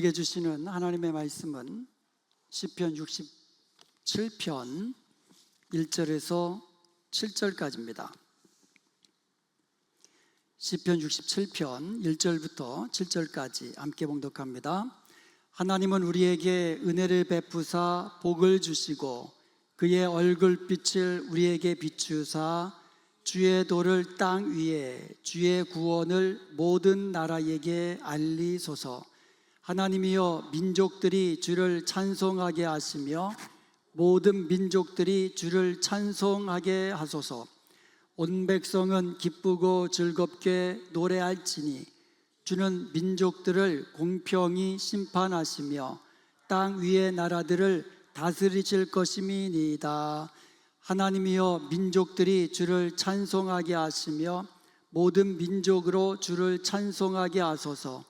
우리에게 주시는 하나님의 말씀은 시편 67편 1절에서 7절까지입니다. 시편 67편 1절부터 7절까지 함께 봉독합니다. 하나님은 우리에게 은혜를 베푸사 복을 주시고 그의 얼굴빛을 우리에게 비추사 주의 도를 땅 위에 주의 구원을 모든 나라에게 알리소서. 하나님이여, 민족들이 주를 찬송하게 하시며 모든 민족들이 주를 찬송하게 하소서. 온 백성은 기쁘고 즐겁게 노래할지니 주는 민족들을 공평히 심판하시며 땅 위의 나라들을 다스리실 것임이니이다. 하나님이여, 민족들이 주를 찬송하게 하시며 모든 민족으로 주를 찬송하게 하소서.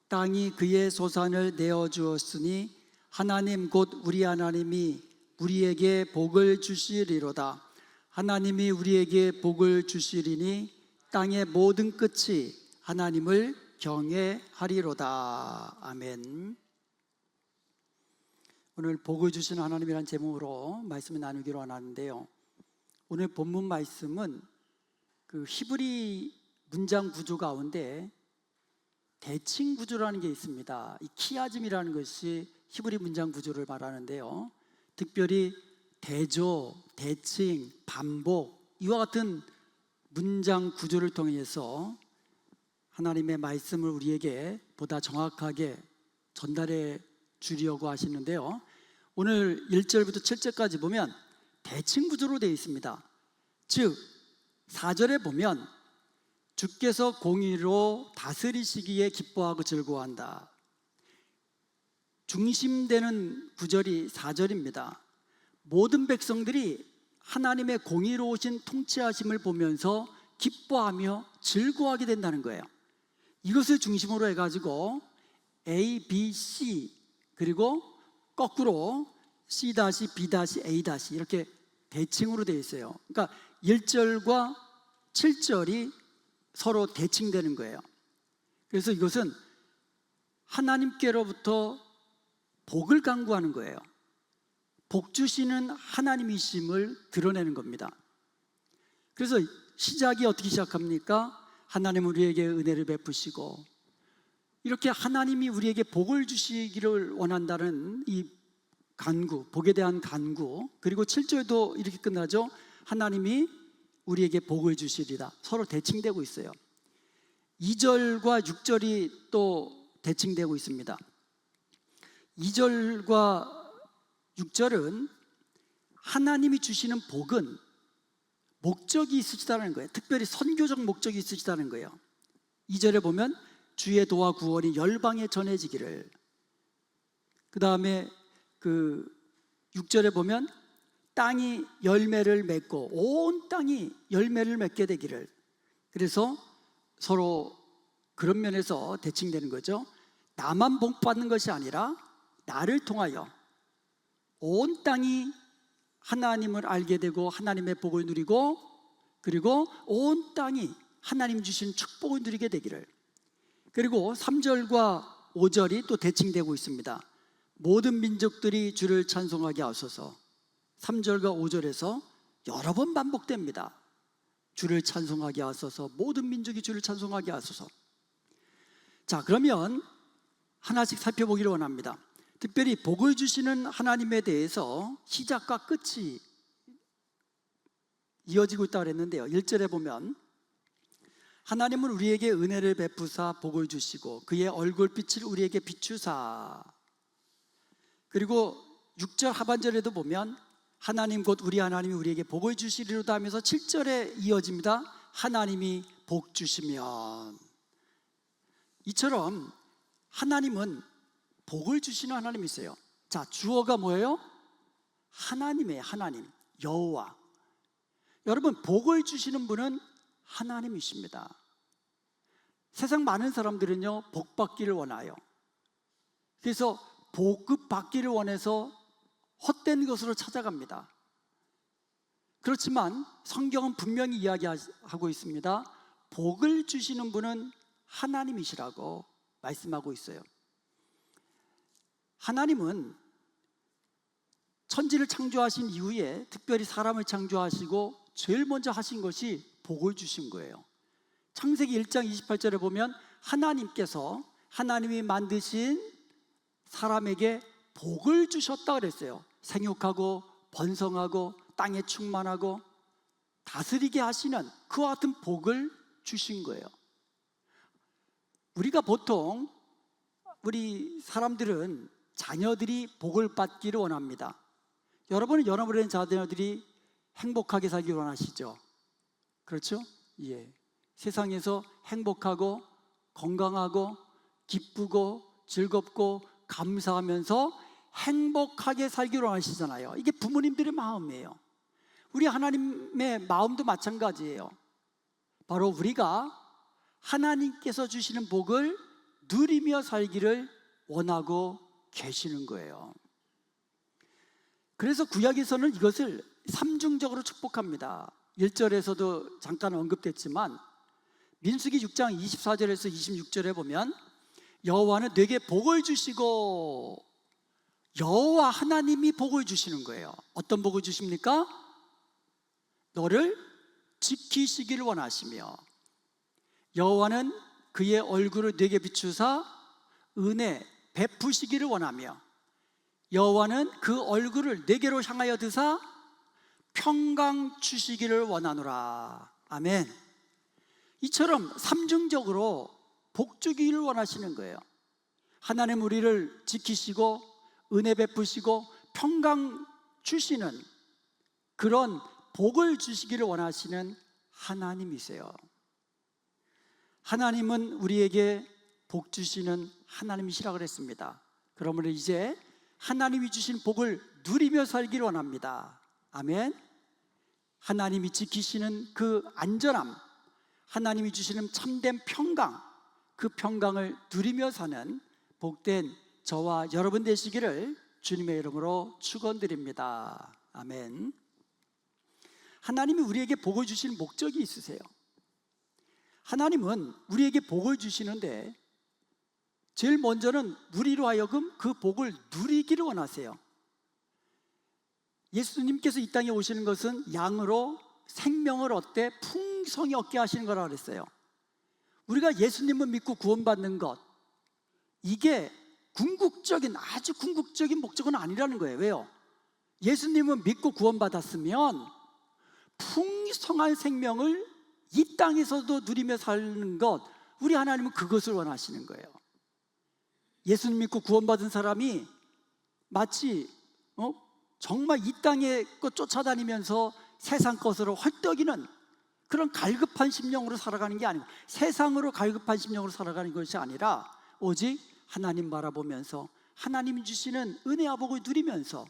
땅이 그의 소산을 내어주었으니 하나님 곧 우리 하나님이 우리에게 복을 주시리로다. 하나님이 우리에게 복을 주시리니 땅의 모든 끝이 하나님을 경외하리로다. 아멘. 오늘 복을 주시는 하나님이라는 제목으로 말씀을 나누기로 하는데요, 오늘 본문 말씀은 그 히브리 문장 구조 가운데 대칭 구조라는 게 있습니다. 이 키아즘이라는 것이 히브리 문장 구조를 말하는데요, 특별히 대조, 대칭, 반복, 이와 같은 문장 구조를 통해서 하나님의 말씀을 우리에게 보다 정확하게 전달해 주려고 하시는데요, 오늘 1절부터 7절까지 보면 대칭 구조로 되어 있습니다. 즉 4절에 보면 주께서 공의로 다스리시기에 기뻐하고 즐거워한다. 중심되는 구절이 4절입니다. 모든 백성들이 하나님의 공의로우신 통치하심을 보면서 기뻐하며 즐거워하게 된다는 거예요. 이것을 중심으로 해가지고 A, B, C, 그리고 거꾸로 C-, B-, A- 이렇게 대칭으로 되어 있어요. 그러니까 1절과 7절이 서로 대칭되는 거예요. 그래서 이것은 하나님께로부터 복을 강구하는 거예요. 복 주시는 하나님이심을 드러내는 겁니다. 그래서 시작이 어떻게 시작합니까? 하나님은 우리에게 은혜를 베푸시고, 이렇게 하나님이 우리에게 복을 주시기를 원한다는 이 간구, 복에 대한 간구, 그리고 7절도 이렇게 끝나죠. 하나님이 우리에게 복을 주시리라. 서로 대칭되고 있어요. 2절과 6절이 또 대칭되고 있습니다. 2절과 6절은 하나님이 주시는 복은 목적이 있으시다는 거예요. 특별히 선교적 목적이 있으시다는 거예요. 2절에 보면 주의 도와 구원이 열방에 전해지기를, 그 다음에 6절에 보면 땅이 열매를 맺고 온 땅이 열매를 맺게 되기를. 그래서 서로 그런 면에서 대칭되는 거죠. 나만 복 받는 것이 아니라 나를 통하여 온 땅이 하나님을 알게 되고 하나님의 복을 누리고, 그리고 온 땅이 하나님 주신 축복을 누리게 되기를. 그리고 3절과 5절이 또 대칭되고 있습니다. 모든 민족들이 주를 찬송하게 하소서. 3절과 5절에서 여러 번 반복됩니다. 주를 찬송하게 하소서, 모든 민족이 주를 찬송하게 하소서. 자, 그러면 하나씩 살펴보기를 원합니다. 특별히 복을 주시는 하나님에 대해서 시작과 끝이 이어지고 있다고 그랬는데요, 1절에 보면 하나님은 우리에게 은혜를 베푸사 복을 주시고 그의 얼굴빛을 우리에게 비추사. 그리고 6절 하반절에도 보면 하나님 곧 우리 하나님이 우리에게 복을 주시리로다 하면서 7절에 이어집니다. 하나님이 복 주시면. 이처럼 하나님은 복을 주시는 하나님이세요. 자, 주어가 뭐예요? 하나님이에요. 하나님, 여호와. 여러분, 복을 주시는 분은 하나님이십니다. 세상 많은 사람들은요, 복 받기를 원해요. 그래서 복급 받기를 원해서 헛된 것으로 찾아갑니다. 그렇지만 성경은 분명히 이야기하고 있습니다. 복을 주시는 분은 하나님이시라고 말씀하고 있어요. 하나님은 천지를 창조하신 이후에 특별히 사람을 창조하시고 제일 먼저 하신 것이 복을 주신 거예요. 창세기 1장 28절에 보면 하나님께서 하나님이 만드신 사람에게 복을 주셨다 그랬어요. 생육하고 번성하고 땅에 충만하고 다스리게 하시는 그와 같은 복을 주신 거예요. 우리가 보통 우리 사람들은 자녀들이 복을 받기를 원합니다. 여러분은 여러분의 자녀들이 행복하게 살기를 원하시죠? 그렇죠? 예. 세상에서 행복하고 건강하고 기쁘고 즐겁고 감사하면서 행복하게 살기를 원하시잖아요. 이게 부모님들의 마음이에요. 우리 하나님의 마음도 마찬가지예요. 바로 우리가 하나님께서 주시는 복을 누리며 살기를 원하고 계시는 거예요. 그래서 구약에서는 이것을 삼중적으로 축복합니다. 1절에서도 잠깐 언급됐지만 민수기 6장 24절에서 26절에 보면 여호와는 내게 복을 주시고, 여호와 하나님이 복을 주시는 거예요. 어떤 복을 주십니까? 너를 지키시기를 원하시며, 여호와는 그의 얼굴을 내게 비추사 은혜 베푸시기를 원하며, 여호와는 그 얼굴을 내게로 향하여 드사 평강 주시기를 원하노라. 아멘. 이처럼 삼중적으로 복 주기를 원하시는 거예요. 하나님 우리를 지키시고 은혜 베푸시고 평강 주시는 그런 복을 주시기를 원하시는 하나님이세요. 하나님은 우리에게 복 주시는 하나님이시라 그랬습니다. 그러므로 이제 하나님이 주신 복을 누리며 살기를 원합니다. 아멘. 하나님이 지키시는 그 안전함, 하나님이 주시는 참된 평강, 그 평강을 누리며 사는 복된 저와 여러분 되시기를 주님의 이름으로 축원드립니다. 아멘. 하나님이 우리에게 복을 주시는 목적이 있으세요. 하나님은 우리에게 복을 주시는데 제일 먼저는 우리로 하여금 그 복을 누리기를 원하세요. 예수님께서 이 땅에 오시는 것은 양으로 생명을 얻되 풍성히 얻게 하시는 거라 그랬어요. 우리가 예수님을 믿고 구원받는 것, 이게 궁극적인, 아주 궁극적인 목적은 아니라는 거예요. 왜요? 예수님을 믿고 구원받았으면 풍성한 생명을 이 땅에서도 누리며 사는 것, 우리 하나님은 그것을 원하시는 거예요. 예수님 믿고 구원받은 사람이 마치 정말 이 땅의 것 쫓아다니면서 세상 것으로 헐떡이는 그런 갈급한 심령으로 살아가는 게 아니고, 세상으로 갈급한 심령으로 살아가는 것이 아니라 오직 하나님 바라보면서 하나님이 주시는 은혜와 복을 누리면서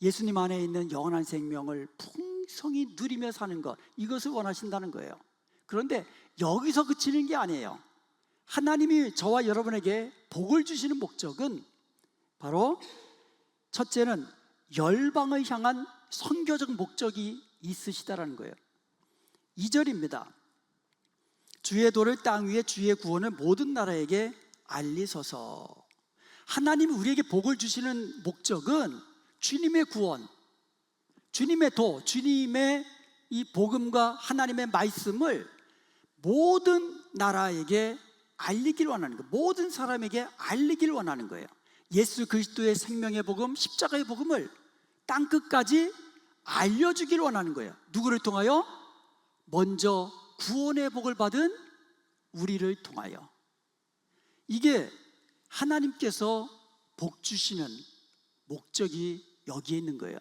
예수님 안에 있는 영원한 생명을 풍성히 누리며 사는 것, 이것을 원하신다는 거예요. 그런데 여기서 그치는 게 아니에요. 하나님이 저와 여러분에게 복을 주시는 목적은 바로 첫째는 열방을 향한 선교적 목적이 있으시다라는 거예요. 2절입니다. 주의 도를 땅 위에 주의 구원을 모든 나라에게 알리소서. 하나님이 우리에게 복을 주시는 목적은 주님의 구원, 주님의 도, 주님의 이 복음과 하나님의 말씀을 모든 나라에게 알리기를 원하는 거예요. 모든 사람에게 알리기를 원하는 거예요. 예수 그리스도의 생명의 복음, 십자가의 복음을 땅끝까지 알려주기를 원하는 거예요. 누구를 통하여? 먼저 구원의 복을 받은 우리를 통하여. 이게 하나님께서 복 주시는 목적이 여기에 있는 거예요.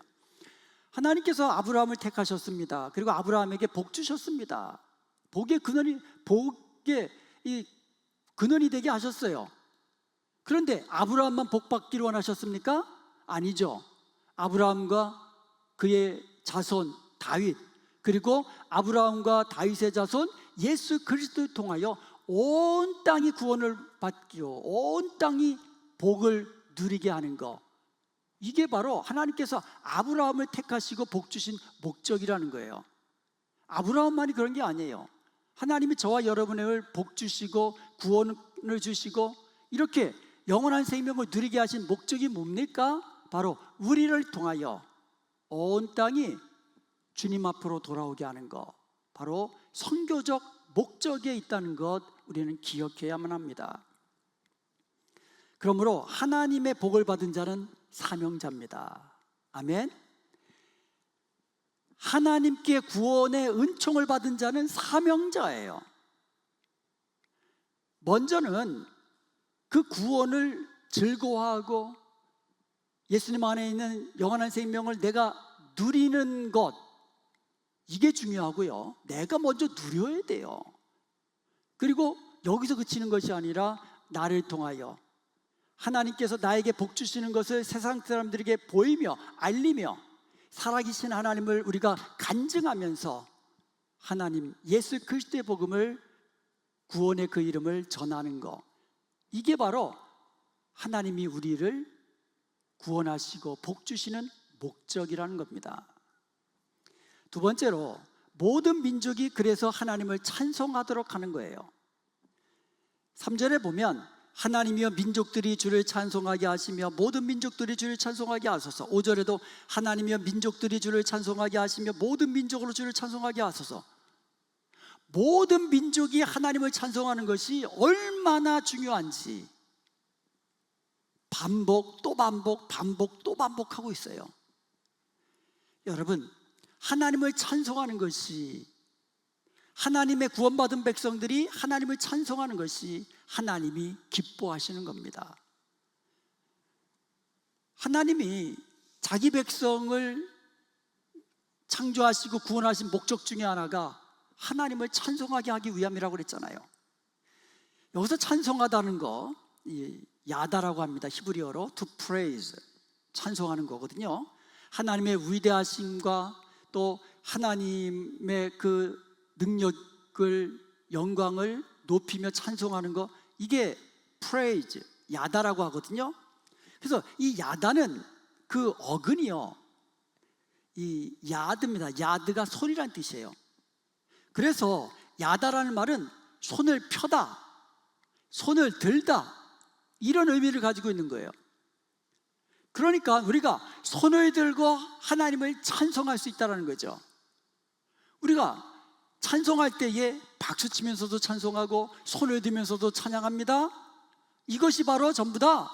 하나님께서 아브라함을 택하셨습니다. 그리고 아브라함에게 복 주셨습니다. 복의 근원이 되게 하셨어요. 그런데 아브라함만 복 받기를 원하셨습니까? 아니죠. 아브라함과 그의 자손 다윗, 그리고 아브라함과 다윗의 자손 예수 그리스도를 통하여 온 땅이 구원을 받기로, 온 땅이 복을 누리게 하는 것, 이게 바로 하나님께서 아브라함을 택하시고 복 주신 목적이라는 거예요. 아브라함만이 그런 게 아니에요. 하나님이 저와 여러분을 복 주시고 구원을 주시고 이렇게 영원한 생명을 누리게 하신 목적이 뭡니까? 바로 우리를 통하여 온 땅이 주님 앞으로 돌아오게 하는 것, 바로 선교적 목적에 있다는 것 우리는 기억해야만 합니다. 그러므로 하나님의 복을 받은 자는 사명자입니다. 아멘. 하나님께 구원의 은총을 받은 자는 사명자예요. 먼저는 그 구원을 즐거워하고 예수님 안에 있는 영원한 생명을 내가 누리는 것, 이게 중요하고요. 내가 먼저 누려야 돼요. 그리고 여기서 그치는 것이 아니라 나를 통하여 하나님께서 나에게 복 주시는 것을 세상 사람들에게 보이며 알리며 살아계신 하나님을 우리가 간증하면서 하나님 예수 그리스도의 복음을, 구원의 그 이름을 전하는 것, 이게 바로 하나님이 우리를 구원하시고 복 주시는 목적이라는 겁니다. 두 번째로, 모든 민족이 그래서 하나님을 찬송하도록 하는 거예요. 3절에 보면 하나님이여 민족들이 주를 찬송하게 하시며 모든 민족들이 주를 찬송하게 하소서. 5절에도 하나님이여 민족들이 주를 찬송하게 하시며 모든 민족으로 주를 찬송하게 하소서. 모든 민족이 하나님을 찬송하는 것이 얼마나 중요한지 반복 또 반복, 반복 또 반복하고 있어요. 여러분, 하나님을 찬송하는 것이, 하나님의 구원받은 백성들이 하나님을 찬송하는 것이 하나님이 기뻐하시는 겁니다. 하나님이 자기 백성을 창조하시고 구원하신 목적 중에 하나가 하나님을 찬송하게 하기 위함이라고 그랬잖아요. 여기서 찬송하다는 거, 야다라고 합니다. 히브리어로 to praise, 찬송하는 거거든요. 하나님의 위대하심과 또 하나님의 그 능력을, 영광을 높이며 찬송하는 거, 이게 praise, 야다라고 하거든요. 그래서 이 야다는 그 어근이요, 이 야드입니다. 야드가 손이란 뜻이에요. 그래서 야다라는 말은 손을 펴다, 손을 들다, 이런 의미를 가지고 있는 거예요. 그러니까 우리가 손을 들고 하나님을 찬송할 수 있다는 거죠. 우리가 찬송할 때에 박수 치면서도 찬송하고 손을 들면서도 찬양합니다. 이것이 바로 전부 다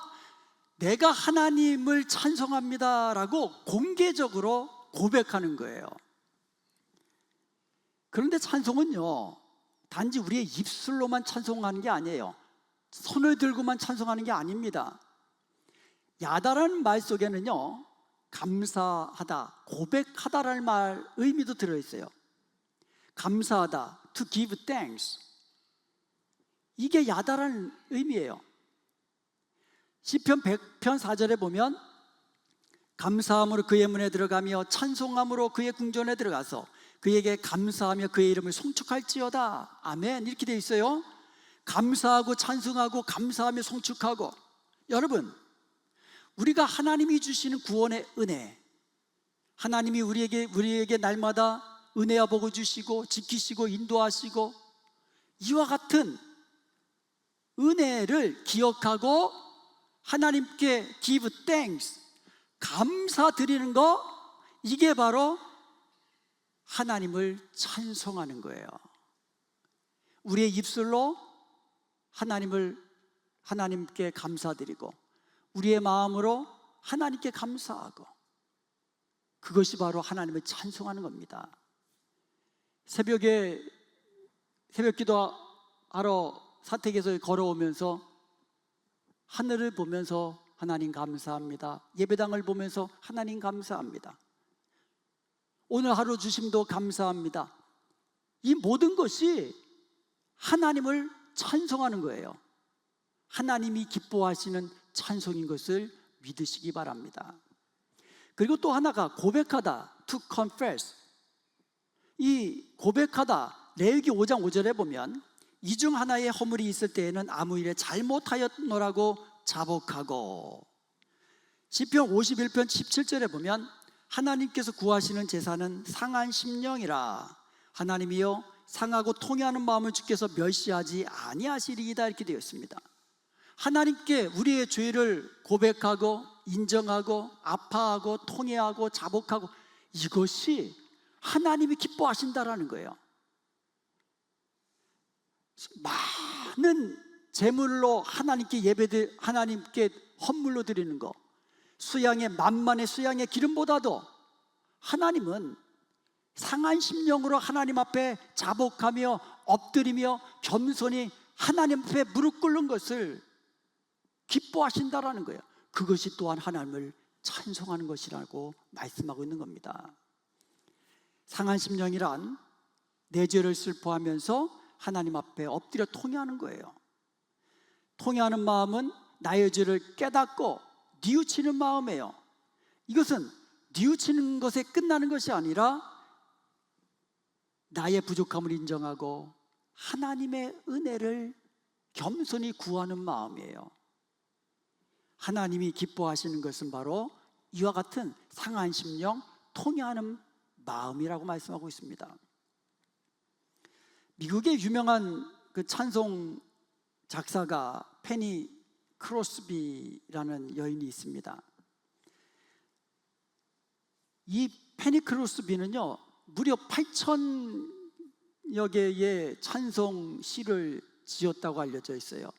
내가 하나님을 찬송합니다라고 공개적으로 고백하는 거예요. 그런데 찬송은요, 단지 우리의 입술로만 찬송하는 게 아니에요. 손을 들고만 찬송하는 게 아닙니다. 야다라는 말 속에는요, 감사하다, 고백하다라는 말 의미도 들어있어요. 감사하다, to give thanks, 이게 야다라는 의미예요. 시편 100편 4절에 보면 감사함으로 그의 문에 들어가며 찬송함으로 그의 궁전에 들어가서 그에게 감사하며 그의 이름을 송축할지어다. 아멘. 이렇게 되어 있어요. 감사하고 찬송하고 감사하며 송축하고. 여러분, 우리가 하나님이 주시는 구원의 은혜, 하나님이 우리에게 날마다 은혜와 복을 주시고 지키시고 인도하시고, 이와 같은 은혜를 기억하고 하나님께 give thanks, 감사드리는 거, 이게 바로 하나님을 찬송하는 거예요. 우리의 입술로 하나님께 감사드리고 우리의 마음으로 하나님께 감사하고, 그것이 바로 하나님을 찬송하는 겁니다. 새벽에 새벽기도 하러 사택에서 걸어오면서 하늘을 보면서 하나님 감사합니다. 예배당을 보면서 하나님 감사합니다. 오늘 하루 주심도 감사합니다. 이 모든 것이 하나님을 찬송하는 거예요. 하나님이 기뻐하시는 찬송인 것을 믿으시기 바랍니다. 그리고 또 하나가 고백하다, to confess. 이 고백하다, 레위기 5장 5절에 보면 이 중 하나의 허물이 있을 때에는 아무 일에 잘못하였노라고 자복하고, 시편 51편 17절에 보면 하나님께서 구하시는 제사는 상한 심령이라 하나님이여 상하고 통회하는 마음을 주께서 멸시하지 아니하시리이다, 이렇게 되어 있습니다. 하나님께 우리의 죄를 고백하고 인정하고 아파하고 통회하고 자복하고, 이것이 하나님이 기뻐하신다라는 거예요. 많은 제물로 하나님께 헌물로 드리는 거, 만만의 수양의 기름보다도 하나님은 상한 심령으로 하나님 앞에 자복하며 엎드리며 겸손히 하나님 앞에 무릎 꿇는 것을 기뻐하신다라는 거예요. 그것이 또한 하나님을 찬송하는 것이라고 말씀하고 있는 겁니다. 상한 심령이란 내 죄를 슬퍼하면서 하나님 앞에 엎드려 통회하는 거예요. 통회하는 마음은 나의 죄를 깨닫고 뉘우치는 마음이에요. 이것은 뉘우치는 것에 끝나는 것이 아니라 나의 부족함을 인정하고 하나님의 은혜를 겸손히 구하는 마음이에요. 하나님이 기뻐하시는 것은 바로 이와 같은 상한 심령, 통회하는 마음이라고 말씀하고 있습니다. 미국의 유명한 그 찬송 작사가 페니 크로스비라는 여인이 있습니다. 이 페니 크로스비는요, 무려 8,000여 개의 찬송 시를 지었다고 알려져 있어요.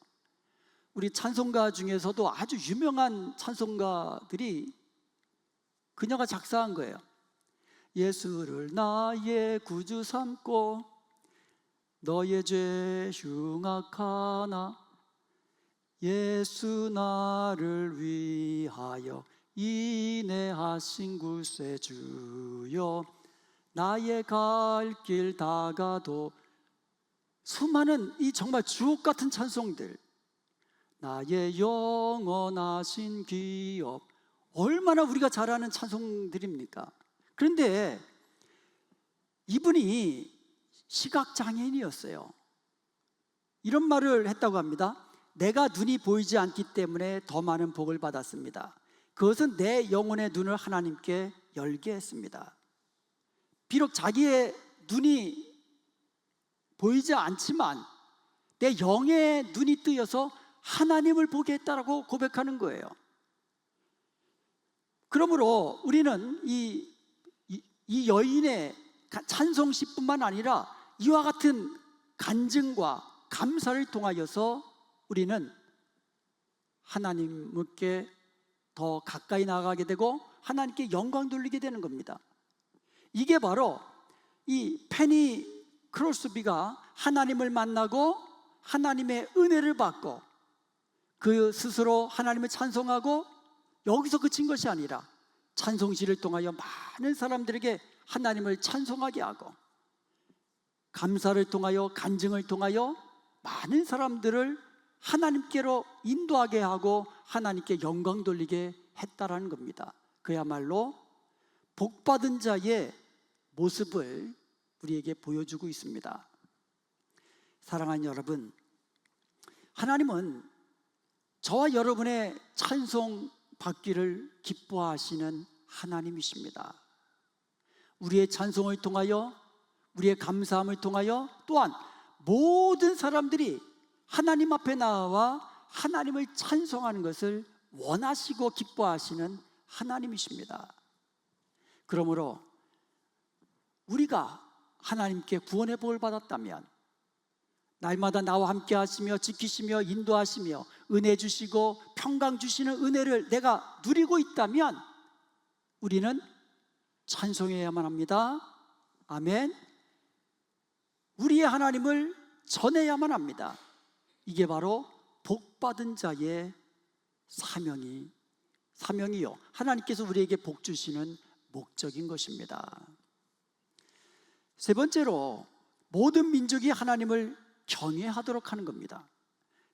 우리 찬송가 중에서도 아주 유명한 찬송가들이 그녀가 작사한 거예요. 예수를 나의 구주 삼고 너의 죄 흉악하나 예수 나를 위하여 인내하신 구세주여 나의 갈 길 다가도, 수많은 이 정말 주옥 같은 찬송들, 나의 영원하신 기업, 얼마나 우리가 잘 아는 찬송들입니까? 그런데 이분이 시각장애인이었어요. 이런 말을 했다고 합니다. 내가 눈이 보이지 않기 때문에 더 많은 복을 받았습니다. 그것은 내 영혼의 눈을 하나님께 열게 했습니다. 비록 자기의 눈이 보이지 않지만 내 영의 눈이 뜨여서 하나님을 보게 했다라고 고백하는 거예요. 그러므로 우리는 이 여인의 찬송시뿐만 아니라 이와 같은 간증과 감사를 통하여서 우리는 하나님께 더 가까이 나아가게 되고 하나님께 영광 돌리게 되는 겁니다. 이게 바로 이 페니 크로스비가 하나님을 만나고 하나님의 은혜를 받고 그 스스로 하나님을 찬송하고 여기서 그친 것이 아니라 찬송시를 통하여 많은 사람들에게 하나님을 찬송하게 하고 감사를 통하여 간증을 통하여 많은 사람들을 하나님께로 인도하게 하고 하나님께 영광 돌리게 했다라는 겁니다. 그야말로 복받은 자의 모습을 우리에게 보여주고 있습니다. 사랑하는 여러분, 하나님은 저와 여러분의 찬송 받기를 기뻐하시는 하나님이십니다. 우리의 찬송을 통하여, 우리의 감사함을 통하여 또한 모든 사람들이 하나님 앞에 나와 하나님을 찬송하는 것을 원하시고 기뻐하시는 하나님이십니다. 그러므로 우리가 하나님께 구원의 복을 받았다면, 날마다 나와 함께 하시며 지키시며 인도하시며 은혜 주시고 평강 주시는 은혜를 내가 누리고 있다면 우리는 찬송해야만 합니다. 아멘. 우리의 하나님을 전해야만 합니다. 이게 바로 복받은 자의 사명이요, 하나님께서 우리에게 복 주시는 목적인 것입니다. 세 번째로, 모든 민족이 하나님을 경외하도록 하는 겁니다.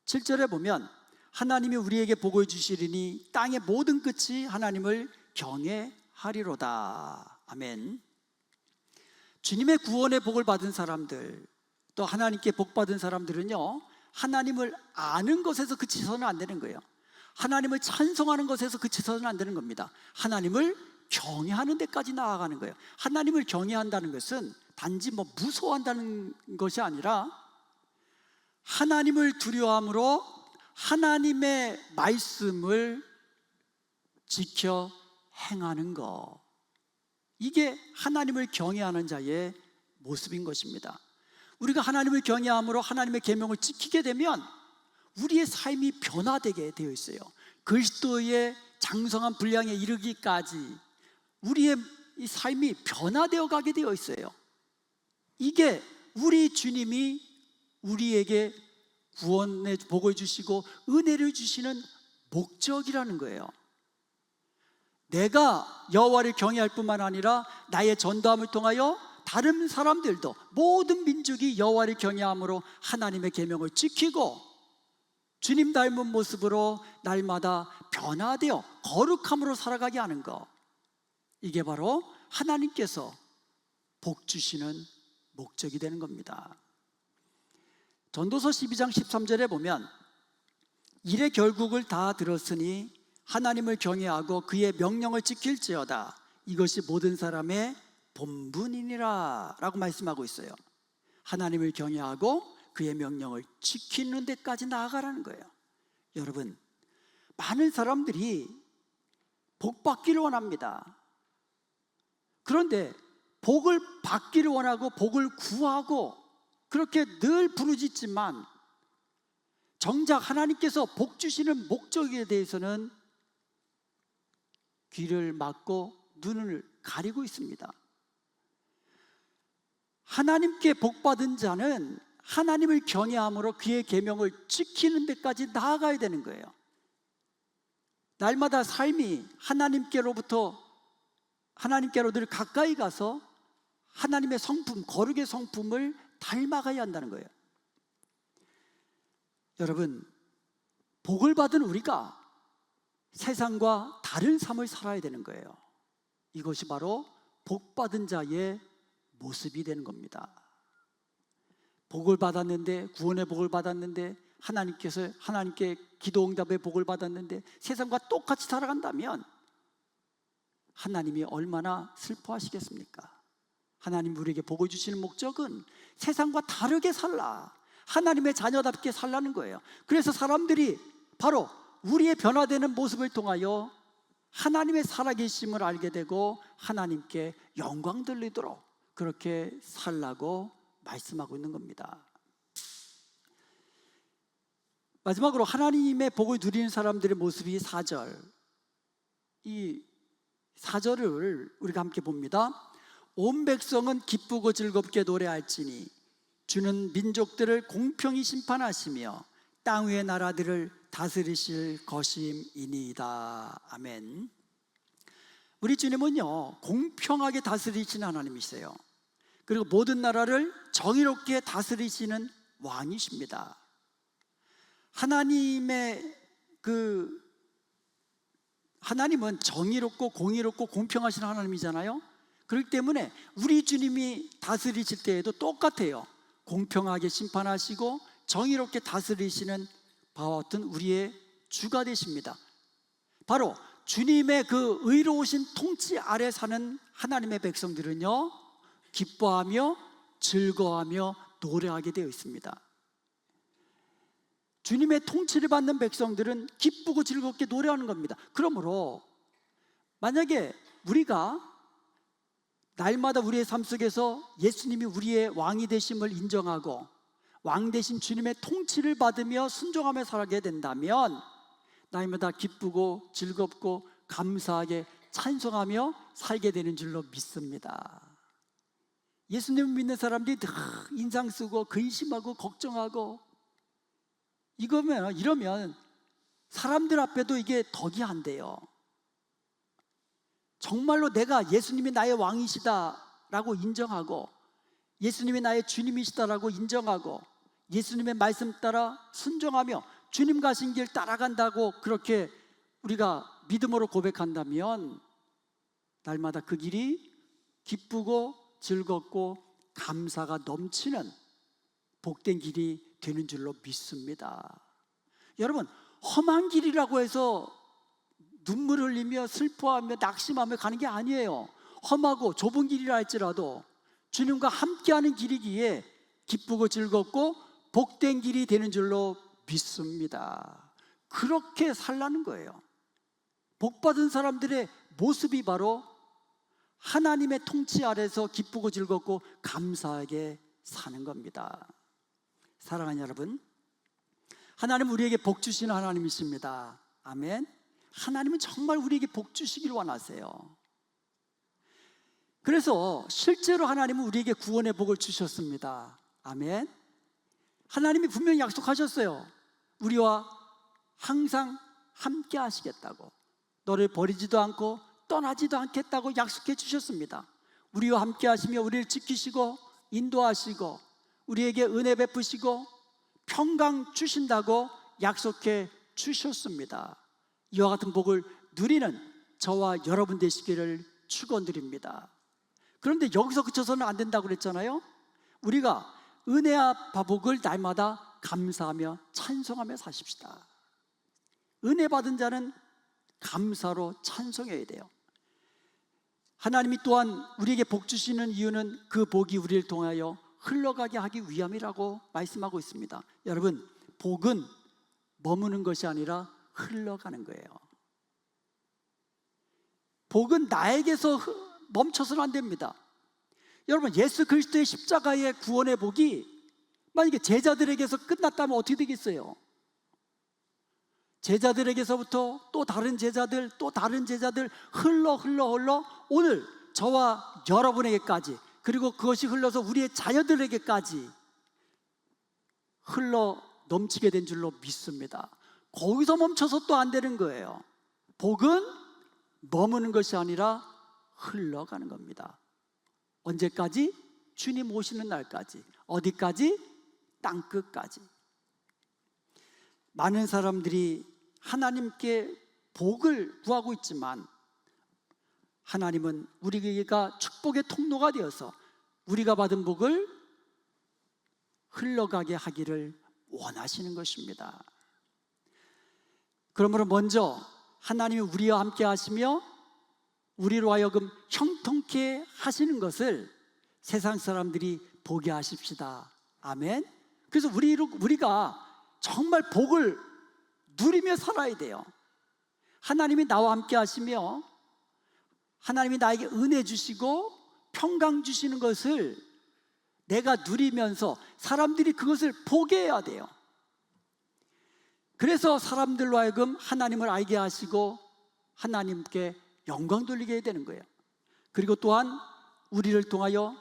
7절에 보면 하나님이 우리에게 복을 주시리니 땅의 모든 끝이 하나님을 경외하리로다. 아멘. 주님의 구원의 복을 받은 사람들, 또 하나님께 복 받은 사람들은요, 하나님을 아는 것에서 그치서는 안 되는 거예요. 하나님을 찬송하는 것에서 그치서는 안 되는 겁니다. 하나님을 경외하는 데까지 나아가는 거예요. 하나님을 경외한다는 것은 단지 무서워한다는 것이 아니라 하나님을 두려워함으로 하나님의 말씀을 지켜 행하는 것, 이게 하나님을 경외하는 자의 모습인 것입니다. 우리가 하나님을 경외함으로 하나님의 계명을 지키게 되면 우리의 삶이 변화되게 되어 있어요. 그리스도의 장성한 분량에 이르기까지 우리의 이 삶이 변화되어 가게 되어 있어요. 이게 우리 주님이 우리에게 구원의 복을 주시고 은혜를 주시는 목적이라는 거예요. 내가 여호와를 경외할 뿐만 아니라 나의 전도함을 통하여 다른 사람들도, 모든 민족이 여호와를 경외함으로 하나님의 계명을 지키고 주님 닮은 모습으로 날마다 변화되어 거룩함으로 살아가게 하는 것, 이게 바로 하나님께서 복 주시는 목적이 되는 겁니다. 전도서 12장 13절에 보면 일의 결국을 다 들었으니 하나님을 경외하고 그의 명령을 지킬지어다, 이것이 모든 사람의 본분이니라 라고 말씀하고 있어요. 하나님을 경외하고 그의 명령을 지키는 데까지 나아가라는 거예요. 여러분, 많은 사람들이 복 받기를 원합니다. 그런데 복을 받기를 원하고 복을 구하고 그렇게 늘 부르짖지만 정작 하나님께서 복 주시는 목적에 대해서는 귀를 막고 눈을 가리고 있습니다. 하나님께 복받은 자는 하나님을 경외함으로 그의 계명을 지키는 데까지 나아가야 되는 거예요. 날마다 삶이 하나님께로 늘 가까이 가서 하나님의 성품, 거룩의 성품을 닮아가야 한다는 거예요. 여러분, 복을 받은 우리가 세상과 다른 삶을 살아야 되는 거예요. 이것이 바로 복받은 자의 모습이 되는 겁니다. 복을 받았는데, 구원의 복을 받았는데, 하나님께 기도응답의 복을 받았는데 세상과 똑같이 살아간다면 하나님이 얼마나 슬퍼하시겠습니까? 하나님 우리에게 복을 주시는 목적은 세상과 다르게 살라, 하나님의 자녀답게 살라는 거예요. 그래서 사람들이 바로 우리의 변화되는 모습을 통하여 하나님의 살아계심을 알게 되고 하나님께 영광 돌리도록 그렇게 살라고 말씀하고 있는 겁니다. 마지막으로 하나님의 복을 누리는 사람들의 모습이 4절, 이 4절을 우리가 함께 봅니다. 온 백성은 기쁘고 즐겁게 노래할지니 주는 민족들을 공평히 심판하시며 땅 위의 나라들을 다스리실 것임이니이다. 아멘. 우리 주님은요, 공평하게 다스리시는 하나님이세요. 그리고 모든 나라를 정의롭게 다스리시는 왕이십니다. 하나님은 정의롭고 공의롭고 공평하신 하나님이잖아요. 그렇기 때문에 우리 주님이 다스리실 때에도 똑같아요. 공평하게 심판하시고 정의롭게 다스리시는 바와 같은 우리의 주가 되십니다. 바로 주님의 그 의로우신 통치 아래 사는 하나님의 백성들은요, 기뻐하며 즐거워하며 노래하게 되어 있습니다. 주님의 통치를 받는 백성들은 기쁘고 즐겁게 노래하는 겁니다. 그러므로 만약에 우리가 날마다 우리의 삶 속에서 예수님이 우리의 왕이 되심을 인정하고 왕 되신 주님의 통치를 받으며 순종하며 살게 된다면 날마다 기쁘고 즐겁고 감사하게 찬송하며 살게 되는 줄로 믿습니다. 예수님을 믿는 사람들이 늘 인상 쓰고 근심하고 걱정하고 이러면 사람들 앞에도 이게 덕이 안 돼요. 정말로 내가 예수님이 나의 왕이시다라고 인정하고 예수님이 나의 주님이시다라고 인정하고 예수님의 말씀 따라 순종하며 주님 가신 길 따라간다고 그렇게 우리가 믿음으로 고백한다면 날마다 그 길이 기쁘고 즐겁고 감사가 넘치는 복된 길이 되는 줄로 믿습니다. 여러분, 험한 길이라고 해서 눈물 흘리며 슬퍼하며 낙심하며 가는 게 아니에요. 험하고 좁은 길이라 할지라도 주님과 함께하는 길이기에 기쁘고 즐겁고 복된 길이 되는 줄로 믿습니다. 그렇게 살라는 거예요. 복받은 사람들의 모습이 바로 하나님의 통치 아래서 기쁘고 즐겁고 감사하게 사는 겁니다. 사랑하는 여러분, 하나님은 우리에게 복 주시는 하나님이십니다. 아멘. 하나님은 정말 우리에게 복 주시길 원하세요. 그래서 실제로 하나님은 우리에게 구원의 복을 주셨습니다. 아멘. 하나님이 분명히 약속하셨어요. 우리와 항상 함께 하시겠다고, 너를 버리지도 않고 떠나지도 않겠다고 약속해 주셨습니다. 우리와 함께 하시며 우리를 지키시고 인도하시고 우리에게 은혜 베푸시고 평강 주신다고 약속해 주셨습니다. 이와 같은 복을 누리는 저와 여러분 되시기를 축원드립니다. 그런데 여기서 그쳐서는 안 된다고 그랬잖아요. 우리가 은혜와 복을 날마다 감사하며 찬송하며 사십시다. 은혜 받은 자는 감사로 찬송해야 돼요. 하나님이 또한 우리에게 복 주시는 이유는 그 복이 우리를 통하여 흘러가게 하기 위함이라고 말씀하고 있습니다. 여러분, 복은 머무는 것이 아니라 흘러가는 거예요. 복은 나에게서 멈춰서는 안 됩니다. 여러분, 예수 그리스도의 십자가의 구원의 복이 만약에 제자들에게서 끝났다면 어떻게 되겠어요? 제자들에게서부터 또 다른 제자들, 또 다른 제자들 흘러 오늘 저와 여러분에게까지, 그리고 그것이 흘러서 우리의 자녀들에게까지 흘러 넘치게 된 줄로 믿습니다. 거기서 멈춰서 또 안 되는 거예요. 복은 머무는 것이 아니라 흘러가는 겁니다. 언제까지? 주님 오시는 날까지. 어디까지? 땅끝까지. 많은 사람들이 하나님께 복을 구하고 있지만 하나님은 우리가 축복의 통로가 되어서 우리가 받은 복을 흘러가게 하기를 원하시는 것입니다. 그러므로 먼저 하나님이 우리와 함께 하시며 우리로 하여금 형통케 하시는 것을 세상 사람들이 보게 하십시다. 아멘. 그래서 우리가 정말 복을 누리며 살아야 돼요. 하나님이 나와 함께 하시며 하나님이 나에게 은혜 주시고 평강 주시는 것을 내가 누리면서 사람들이 그것을 보게 해야 돼요. 그래서 사람들로 하여금 하나님을 알게 하시고 하나님께 영광 돌리게 해야 되는 거예요. 그리고 또한 우리를 통하여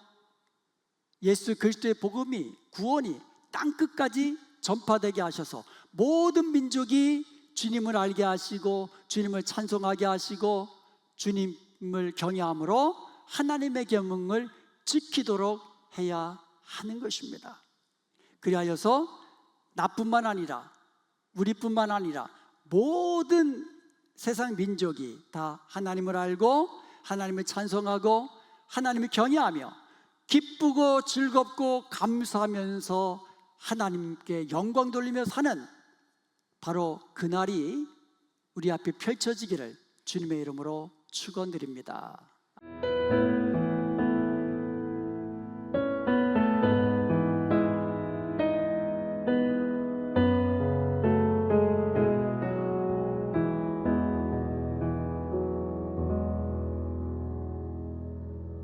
예수 그리스도의 복음이, 구원이 땅끝까지 전파되게 하셔서 모든 민족이 주님을 알게 하시고 주님을 찬송하게 하시고 주님을 경외함으로 하나님의 계명을 지키도록 해야 하는 것입니다. 그리하여서 나뿐만 아니라 우리뿐만 아니라 모든 세상 민족이 다 하나님을 알고 하나님을 찬송하고 하나님을 경외하며 기쁘고 즐겁고 감사하면서 하나님께 영광 돌리며 사는 바로 그날이 우리 앞에 펼쳐지기를 주님의 이름으로 축원드립니다.